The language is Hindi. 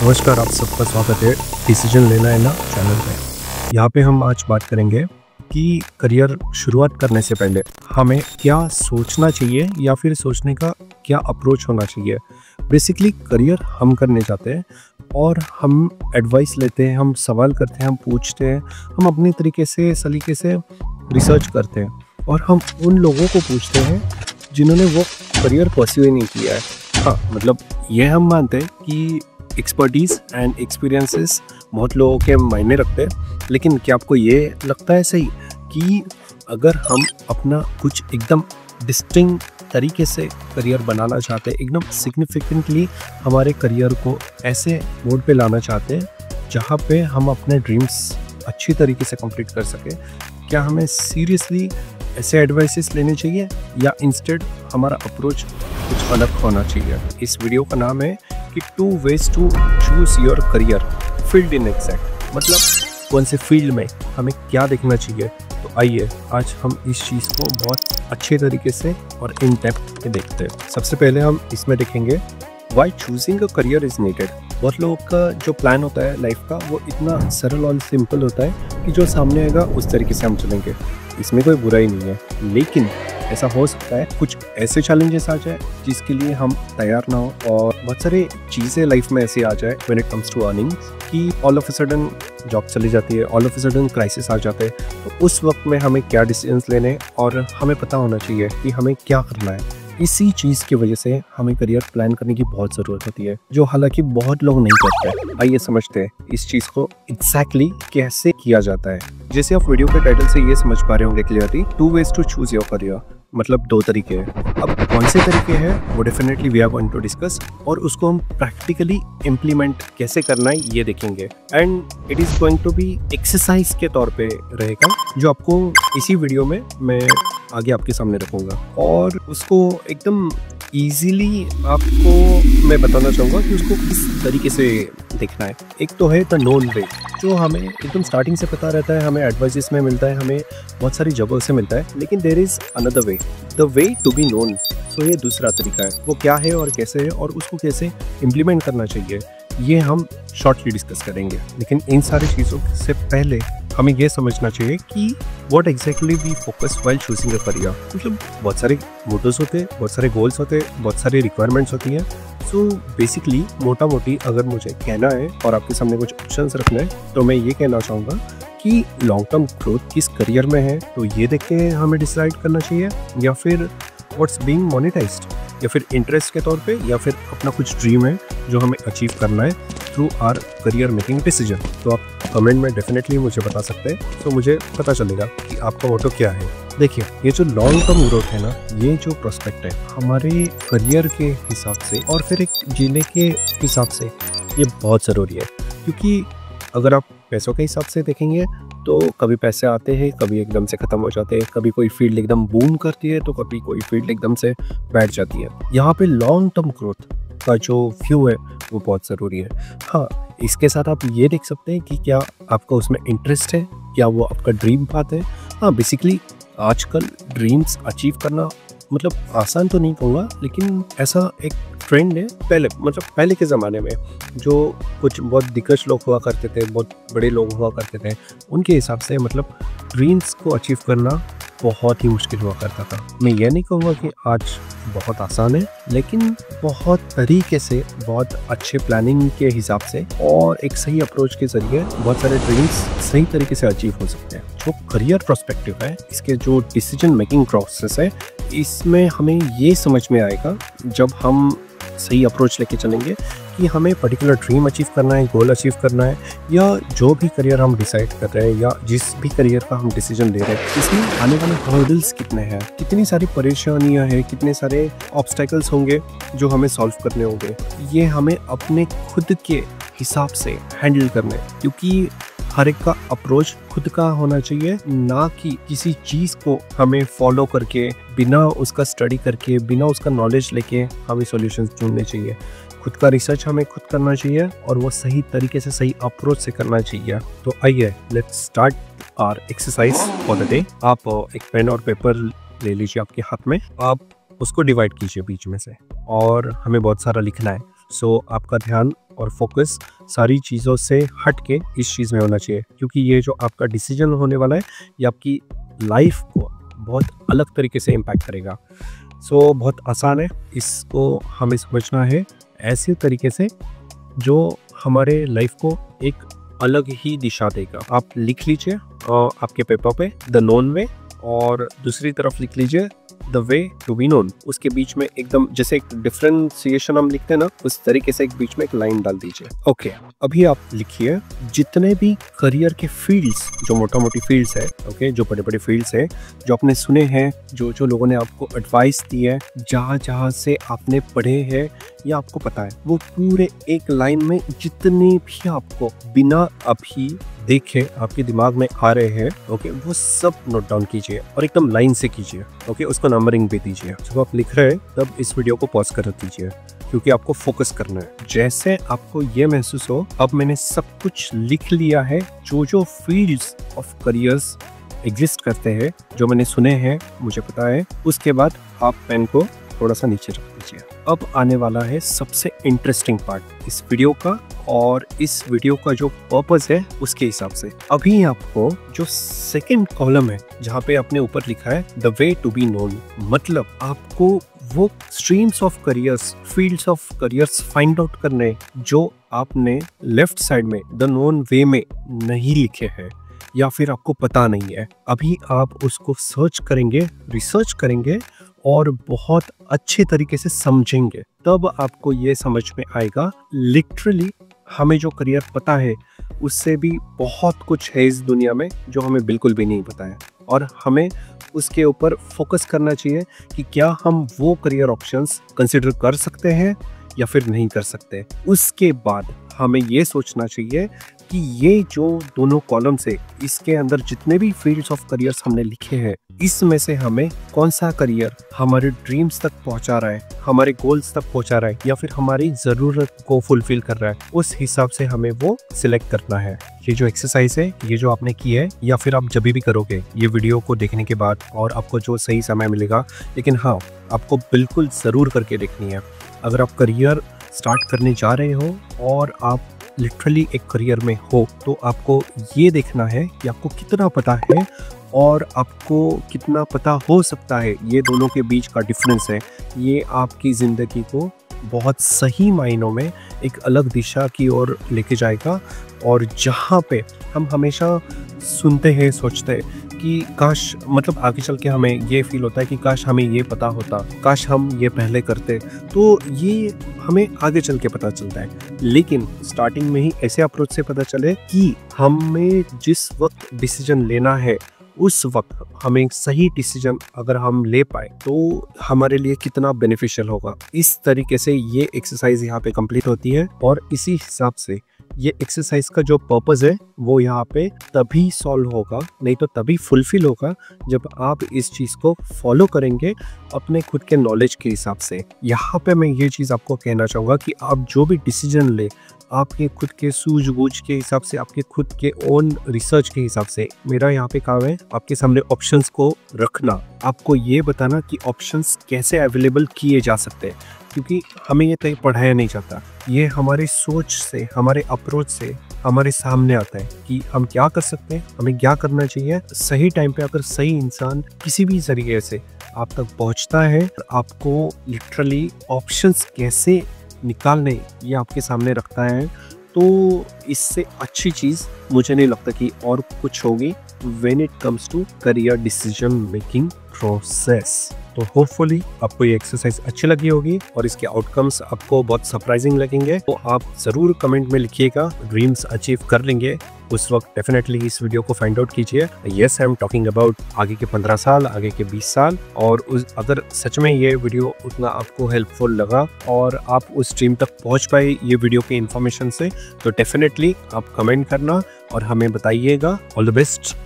नमस्कार, आप सबका स्वागत है डिसीजन लेना है ना चैनल पे। यहाँ पे हम आज बात करेंगे कि करियर शुरुआत करने से पहले हमें क्या सोचना चाहिए या फिर सोचने का क्या अप्रोच होना चाहिए। बेसिकली करियर हम करने जाते हैं और हम एडवाइस लेते हैं, हम सवाल करते हैं, हम पूछते हैं, हम अपने तरीके से सलीके से रिसर्च करते हैं और हम उन लोगों को पूछते हैं जिन्होंने वो करियर परस्यू ही नहीं किया है। हाँ, मतलब ये हम मानते हैं कि एक्सपर्टीज़ एंड एक्सपीरियंसेस बहुत लोगों के मायने रखते हैं, लेकिन क्या आपको ये लगता है सही कि अगर हम अपना कुछ एकदम डिस्टिंक्ट तरीके से करियर बनाना चाहते हैं, एकदम सिग्निफिकेंटली हमारे करियर को ऐसे मोड पे लाना चाहते हैं जहाँ पे हम अपने ड्रीम्स अच्छी तरीके से कंप्लीट कर सकें, क्या हमें सीरियसली ऐसे एडवाइसेस लेने चाहिए या इंस्टेड हमारा अप्रोच कुछ अलग होना चाहिए। इस वीडियो का नाम है कि 2 ways to choose your career field in exact, मतलब कौन से फील्ड में हमें क्या देखना चाहिए। तो आइए आज हम इस चीज़ को बहुत अच्छे तरीके से और इन डेप्थ में देखते हैं। सबसे पहले हम इसमें देखेंगे why choosing a career is needed. बहुत लोगों का जो प्लान होता है लाइफ का वो इतना सरल और सिंपल होता है कि जो सामने आएगा उस तरीके से हम चलेंगे, इसमें कोई बुराई नहीं है। लेकिन ऐसा हो सकता है कुछ ऐसे चैलेंजेस आ जाए जिसके लिए हम तैयार ना हो और बहुत सारे चीज़ें लाइफ में ऐसे आ जाए when it comes to earnings कि all of a sudden job चली जाती है, all of a sudden crisis आ जाते हैं। तो उस वक्त में हमें क्या डिसीजंस लेने और हमें पता होना चाहिए कि हमें क्या करना है। इसी चीज़ की वजह से हमें करियर प्लान करने की बहुत ज़रूरत होती है, जो हालांकि बहुत लोग नहीं करते। आइए समझते हैं इस चीज़ को एग्जैक्टली कैसे किया जाता है। जैसे आप वीडियो के टाइटल से ये समझ पा रहे होंगे clearly, 2 ways to choose your career, मतलब 2 तरीके हैं। अब कौन से तरीके हैं वो definitely we are going to discuss और उसको हम प्रैक्टिकली इम्प्लीमेंट कैसे करना है ये देखेंगे। And it is going to be exercise के तौर पे रहेगा जो आपको इसी वीडियो में मैं आगे आपके सामने रखूँगा और उसको एकदम ईजीली आपको मैं बताना चाहूँगा कि उसको किस तरीके से देखना है। एक तो है द नोन वे, जो हमें एकदम स्टार्टिंग से पता रहता है, हमें एडवाइसेस में मिलता है, हमें बहुत सारी जगहों से मिलता है, लेकिन there is another way, the way to be known. तो ये दूसरा तरीका है, वो क्या है और कैसे है और उसको कैसे इम्प्लीमेंट करना चाहिए ये हम शॉर्टली डिस्कस करेंगे। लेकिन इन सारी चीज़ों से पहले हमें ये समझना चाहिए कि what exactly we focus while choosing a career. मतलब बहुत सारे मोटिव्स होते हैं, बहुत सारे गोल्स होते हैं, बहुत सारी रिक्वायरमेंट्स होती हैं। सो बेसिकली मोटा मोटी अगर मुझे कहना है और आपके सामने कुछ ऑप्शंस रखना है तो मैं ये कहना चाहूँगा कि लॉन्ग टर्म ग्रोथ किस करियर में है तो ये देख के हमें डिसाइड करना चाहिए, या फिर व्हाट्स बीइंग मोनेटाइज्ड, या फिर इंटरेस्ट के तौर पे, या फिर अपना कुछ ड्रीम है जो हमें अचीव करना है through our career making decision. तो आप कमेंट में डेफिनेटली मुझे बता सकते हैं, तो मुझे पता चलेगा कि आपका मोटो क्या है। देखिए, ये जो लॉन्ग टर्म ग्रोथ है ना, ये जो प्रोस्पेक्ट है हमारे करियर के हिसाब से और फिर एक जीने के हिसाब से ये बहुत ज़रूरी है। क्योंकि अगर आप पैसों के हिसाब से देखेंगे तो कभी पैसे आते हैं, कभी एकदम से ख़त्म हो जाते हैं, कभी कोई फील्ड एकदम बूम करती है तो कभी कोई फील्ड एकदम से बैठ जाती है। यहाँ पे लॉन्ग टर्म ग्रोथ का जो व्यू है वो बहुत ज़रूरी है। हाँ, इसके साथ आप ये देख सकते हैं कि क्या आपका उसमें इंटरेस्ट है, क्या वो आपका ड्रीम पाथ है। हाँ, बेसिकली आजकल ड्रीम्स अचीव करना मतलब आसान तो नहीं कहूँगा, लेकिन ऐसा एक ट्रेंड है। पहले के ज़माने में जो कुछ बहुत दिग्गज लोग हुआ करते थे, बहुत बड़े लोग हुआ करते थे, उनके हिसाब से मतलब ड्रीम्स को अचीव करना बहुत ही मुश्किल हुआ करता था। मैं ये नहीं कहूँगा कि आज बहुत आसान है, लेकिन बहुत तरीके से, बहुत अच्छे प्लानिंग के हिसाब से और एक सही अप्रोच के ज़रिए बहुत सारे ड्रीम्स सही तरीके से अचीव हो सकते हैं। जो करियर पर्सपेक्टिव है, इसके जो डिसीजन मेकिंग प्रोसेस है, इसमें हमें ये समझ में आएगा जब हम सही अप्रोच लेके चलेंगे कि हमें पर्टिकुलर ड्रीम अचीव करना है, गोल अचीव करना है, या जो भी करियर हम डिसाइड कर रहे हैं या जिस भी करियर का हम डिसीजन ले रहे हैं, इसमें आने वाले हर्डल्स कितने हैं, कितनी सारी परेशानियां हैं, कितने सारे ऑब्स्टेकल्स होंगे जो हमें सॉल्व करने होंगे। ये हमें अपने खुद के हिसाब से हैंडल करना है, क्योंकि हर एक का अप्रोच खुद का होना चाहिए, ना कि किसी चीज़ को हमें फॉलो करके, बिना उसका स्टडी करके, बिना उसका नॉलेज लेके हमें सॉल्यूशंस ढूंढने चाहिए। खुद का रिसर्च हमें खुद करना चाहिए और वो सही तरीके से, सही अप्रोच से करना चाहिए। तो आइए let's start our exercise for the day. आप एक पेन और पेपर ले लीजिए आपके हाथ में, आप उसको डिवाइड कीजिए बीच में से और हमें बहुत सारा लिखना है। सो आपका ध्यान और फोकस सारी चीज़ों से हट के इस चीज़ में होना चाहिए, क्योंकि ये जो आपका डिसीजन होने वाला है ये आपकी लाइफ को बहुत अलग तरीके से इम्पैक्ट करेगा। सो बहुत आसान है, इसको हमें समझना है ऐसे तरीके से जो हमारे लाइफ को एक अलग ही दिशा देगा। आप लिख लीजिए आपके पेपर पे द नोन वे, और दूसरी तरफ लिख लीजिए the way to be known. उसके बीच में एकदम जैसे एक डिफरेंशिएशन हम लिखते हैं ना, उस तरीके से एक बीच में एक लाइन डाल दीजिए। ओके, अभी आप लिखिए जितने भी करियर के फील्ड्स, जो मोटा मोटी फील्ड्स है, ओके, जो बड़े बड़े फील्ड्स है जो आपने सुने हैं, जो जो लोगों ने आपको एडवाइस दी है, जहाँ जहाँ से आपने पढ़े हैं या आपको पता है, वो पूरे एक लाइन में जितने भी आपको बिना अभी देखे आपके दिमाग में आ रहे हैं, ओके, वो सब नोट डाउन कीजिए और एकदम लाइन से कीजिए। ओके, उसको नंबरिंग भी दीजिए। जब आप लिख रहे हैं तब इस वीडियो को पॉज कर दीजिए, क्योंकि आपको फोकस करना है। जैसे आपको ये महसूस हो अब मैंने सब कुछ लिख लिया है, जो जो फील्ड्स ऑफ करियर्स एग्जिस्ट करते हैं, जो मैंने सुने हैं, मुझे पता है, उसके बाद आप पेन को थोड़ा सा नीचे रख दीजिए। अब आने वाला है सबसे इंटरेस्टिंग पार्ट इस वीडियो का, और इस वीडियो का जो पर्पस है उसके हिसाब से। अभी आपको जो सेकंड कॉलम है जहाँ पे आपने ऊपर लिखा है the way to be known, मतलब आपको वो streams of careers, fields of careers find out करने जो आपने लेफ्ट साइड में द नोन वे में नहीं लिखे हैं या फिर आपको पता नहीं है। अभी आप उसको सर्च करेंगे, रिसर्च करेंगे और बहुत अच्छे तरीके से समझेंगे, तब आपको ये समझ में आएगा लिटरली हमें जो करियर पता है उससे भी बहुत कुछ है इस दुनिया में जो हमें बिल्कुल भी नहीं पता है, और हमें उसके ऊपर फोकस करना चाहिए कि क्या हम वो करियर ऑप्शंस कंसिडर कर सकते हैं या फिर नहीं कर सकते। उसके बाद हमें ये सोचना चाहिए कि ये जो दोनों कॉलम से इसके अंदर जितने भी फील्ड्स ऑफ करियर्स हमने लिखे हैं, इसमें से हमें कौन सा करियर हमारे ड्रीम्स तक पहुंचा रहा है, हमारे गोल्स तक पहुंचा रहा है, या फिर हमारी ज़रूरत को फुलफिल कर रहा है, उस हिसाब से हमें वो सिलेक्ट करना है। ये जो एक्सरसाइज है, ये जो आपने की है, या फिर आप जब भी करोगे ये वीडियो को देखने के बाद और आपको जो सही समय मिलेगा, लेकिन हाँ, आपको बिल्कुल ज़रूर करके देखनी है। अगर आप करियर स्टार्ट करने जा रहे हो और आप लिटरली एक करियर में हो, तो आपको ये देखना है कि आपको कितना पता है और आपको कितना पता हो सकता है। ये दोनों के बीच का डिफरेंस है, ये आपकी ज़िंदगी को बहुत सही मायनों में एक अलग दिशा की ओर लेके जाएगा। और जहाँ पे हम हमेशा सुनते हैं, सोचते हैं कि काश, मतलब आगे चल के हमें ये फील होता है कि काश हमें ये पता होता, काश हम ये पहले करते, तो ये हमें आगे चल के पता चलता है। लेकिन स्टार्टिंग में ही ऐसे अप्रोच से पता चले कि हमें जिस वक्त डिसीजन लेना है उस वक्त हमें सही डिसीजन अगर हम ले पाए तो हमारे लिए कितना बेनिफिशियल होगा। इस तरीके से ये एक्सरसाइज यहाँ पे कंप्लीट होती है, और इसी हिसाब से ये एक्सरसाइज का जो पर्पस है वो यहाँ पे तभी सॉल्व होगा, नहीं तो तभी फुलफिल होगा जब आप इस चीज़ को फॉलो करेंगे अपने खुद के नॉलेज के हिसाब से। यहाँ पे मैं ये चीज़ आपको कहना चाहूँगा कि आप जो भी डिसीजन ले, आपके खुद के सूझबूझ के हिसाब से, आपके खुद के ओन रिसर्च के हिसाब से। मेरा यहाँ पे काम है आपके सामने ऑप्शंस को रखना, आपको ये बताना कि ऑप्शंस कैसे अवेलेबल किए जा सकते हैं, क्योंकि हमें ये कहीं पढ़ाया नहीं जाता। ये हमारी सोच से, हमारे अप्रोच से हमारे सामने आता है कि हम क्या कर सकते हैं, हमें क्या करना चाहिए। सही टाइम पे अगर सही इंसान किसी भी जरिए से आप तक पहुंचता है, आपको लिटरली ऑप्शंस कैसे निकालने ये आपके सामने रखता है, तो इससे अच्छी चीज़ मुझे नहीं लगता कि और कुछ होगी when it comes to career decision making process. तो होपफुली आपको ये एक्सरसाइज अच्छी लगी होगी और इसके आउटकम्स आपको बहुत सरप्राइजिंग लगेंगे। तो आप ज़रूर कमेंट में लिखिएगा, ड्रीम्स अचीव कर लेंगे उस वक्त डेफिनेटली इस वीडियो को फाइंड आउट कीजिए। Yes, I am talking about आगे के 15 साल, आगे के 20 साल। और अगर सच में ये वीडियो उतना आपको हेल्पफुल लगा और आप उस ड्रीम तक पहुंच पाए ये वीडियो के इन्फॉर्मेशन से, तो डेफिनेटली आप कमेंट करना और हमें बताइएगा। All the best.